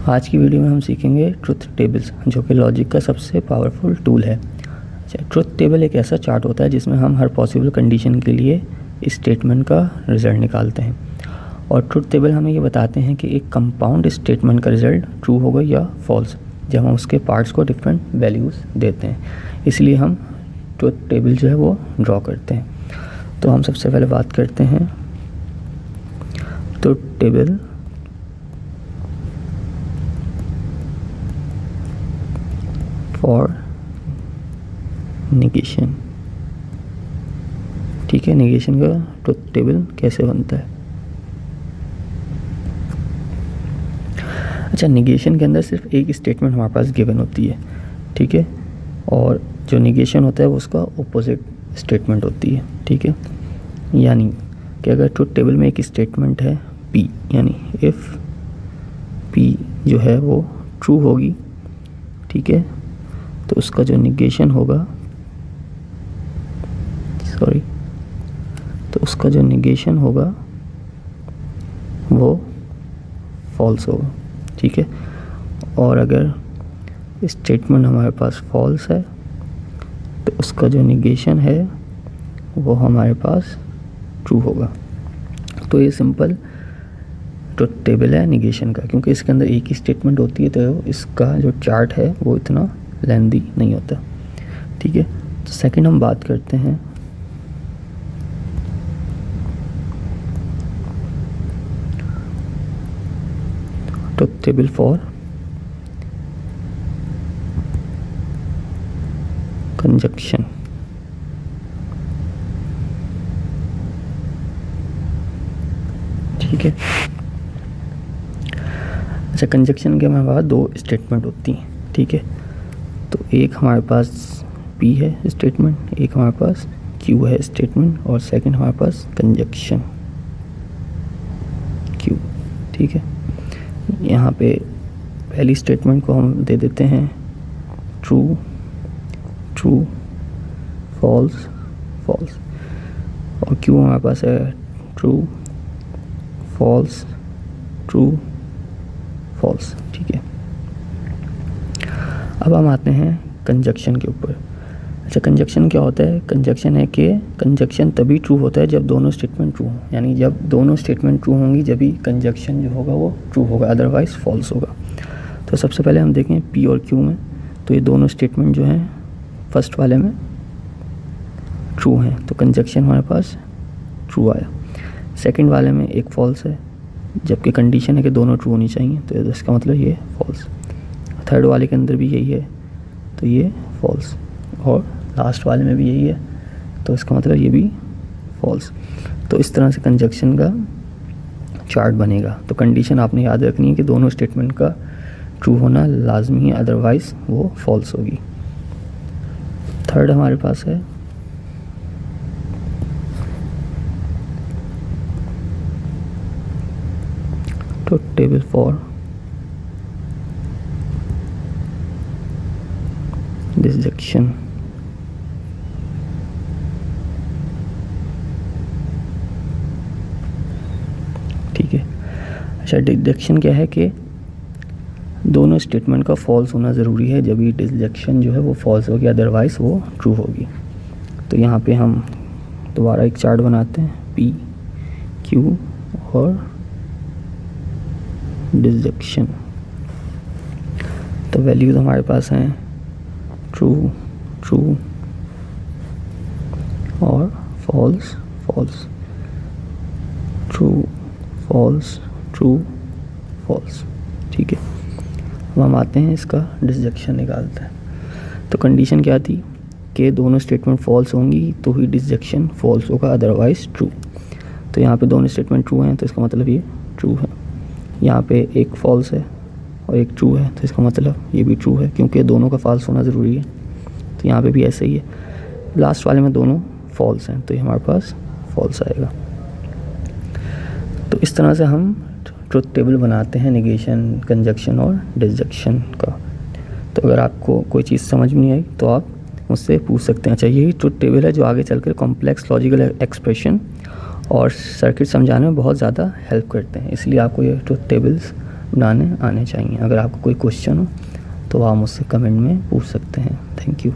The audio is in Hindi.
आज की वीडियो में हम सीखेंगे ट्रुथ टेबल्स, जो कि लॉजिक का सबसे पावरफुल टूल है। ट्रुथ टेबल एक ऐसा चार्ट होता है जिसमें हम हर पॉसिबल कंडीशन के लिए इस स्टेटमेंट का रिजल्ट निकालते हैं। और ट्रुथ टेबल हमें ये बताते हैं कि एक कंपाउंड स्टेटमेंट का रिजल्ट ट्रू होगा या फॉल्स, जब हम उसके पार्ट्स को डिफरेंट वैल्यूज़ देते हैं। इसलिए हम ट्रुथ टेबल जो है वो ड्रॉ करते हैं। तो हम सबसे पहले बात करते हैं ट्रुथ टेबल फॉर नेगेशन। ठीक है, नेगेशन का ट्रुथ टेबल कैसे बनता है। अच्छा, नेगेशन के अंदर सिर्फ एक स्टेटमेंट हमारे पास गिवन होती है, ठीक है, और जो नेगेशन होता है वो उसका ऑपोजिट स्टेटमेंट होती है। ठीक है, यानी कि अगर ट्रुथ टेबल में एक स्टेटमेंट है P, यानी इफ़ P जो है वो ट्रू होगी, ठीक है, तो उसका जो नेगेशन होगा, तो उसका जो नेगेशन होगा वो फॉल्स होगा। ठीक है, और अगर स्टेटमेंट हमारे पास फॉल्स है तो उसका जो नेगेशन है वो हमारे पास ट्रू होगा। तो ये सिंपल ट्रुथ टेबल है नेगेशन का, क्योंकि इसके अंदर एक ही स्टेटमेंट होती है तो इसका जो चार्ट है वो इतना लेंदी नहीं होता। ठीक है, तो सेकंड हम बात करते हैं ट्रुथ टेबल फॉर कंजक्शन। ठीक है, अच्छा, कंजक्शन के हमारे पास दो स्टेटमेंट होती हैं। ठीक है, तो एक हमारे पास P है स्टेटमेंट, एक हमारे पास Q है स्टेटमेंट, और सेकंड हमारे पास कंजक्शन Q। ठीक है, यहाँ पे पहली स्टेटमेंट को हम दे देते हैं ट्रू ट्रू फॉल्स फॉल्स, और Q हमारे पास है ट्रू फॉल्स ट्रू फॉल्स। ठीक है, अब हम आते हैं कंजक्शन के ऊपर। अच्छा, कंजक्शन क्या होता है। कंजक्शन है कि कंजक्शन तभी ट्रू होता है जब दोनों स्टेटमेंट ट्रू हों, यानी जब दोनों स्टेटमेंट ट्रू होंगी जब ही कंजक्शन जो होगा वो ट्रू होगा, अदरवाइज़ फॉल्स होगा। तो सबसे पहले हम देखें P और Q में, तो ये दोनों स्टेटमेंट जो हैं फर्स्ट वाले में ट्रू हैं, तो कंजक्शन हमारे पास ट्रू आया। सेकंड वाले में एक फॉल्स है, जबकि कंडीशन है कि दोनों ट्रू होनी चाहिए, तो इसका मतलब ये फॉल्स। थर्ड वाले के अंदर भी यही है, तो ये फॉल्स, और लास्ट वाले में भी यही है, तो इसका मतलब ये भी फॉल्स। तो इस तरह से कंजक्शन का चार्ट बनेगा। तो कंडीशन आपने याद रखनी है कि दोनों स्टेटमेंट का ट्रू होना लाजमी है, अदरवाइज़ वो फॉल्स होगी। थर्ड हमारे पास है ट्रुथ टेबल फॉर डिसजेक्शन। ठीक है, अच्छा, डिसजेक्शन क्या है कि दोनों स्टेटमेंट का फॉल्स होना ज़रूरी है, जब ये डिसजेक्शन जो है वो फॉल्स होगी, अदरवाइज़ वो ट्रू होगी। तो यहाँ पे हम दोबारा एक चार्ट बनाते हैं P Q और डिसजेक्शन। तो वैल्यूज़ हमारे पास हैं ट्रू ट्रू और false false, true false true false. ठीक है, अब हम आते हैं इसका डिसजेक्शन निकालते हैं। तो कंडीशन क्या थी कि दोनों स्टेटमेंट फॉल्स होंगी तो ही डिसजेक्शन फॉल्स होगा, अदरवाइज ट्रू। तो यहाँ पे दोनों स्टेटमेंट ट्रू हैं, तो इसका मतलब ये ट्रू है। यहाँ पे एक फॉल्स है और एक ट्रू है, तो इसका मतलब ये भी ट्रू है, क्योंकि दोनों का फॉल्स होना ज़रूरी है। तो यहाँ पे भी ऐसे ही है। लास्ट वाले में दोनों फॉल्स हैं, तो ये हमारे पास फॉल्स आएगा। तो इस तरह से हम ट्रुथ टेबल बनाते हैं नेगेशन, कंजक्शन और डिसजेक्शन का। तो अगर आपको कोई चीज़ समझ में नहीं आई तो आप मुझसे पूछ सकते हैं। अच्छा, यही ट्रुथ टेबल है जो आगे चलकर कॉम्प्लेक्स लॉजिकल एक्सप्रेशन और सर्किट समझाने में बहुत ज़्यादा हेल्प करते हैं, इसलिए आपको ये ट्रुथ टेबल्स बनाने आने चाहिए। अगर आपको कोई क्वेश्चन हो तो आप मुझसे कमेंट में पूछ सकते हैं। Thank you.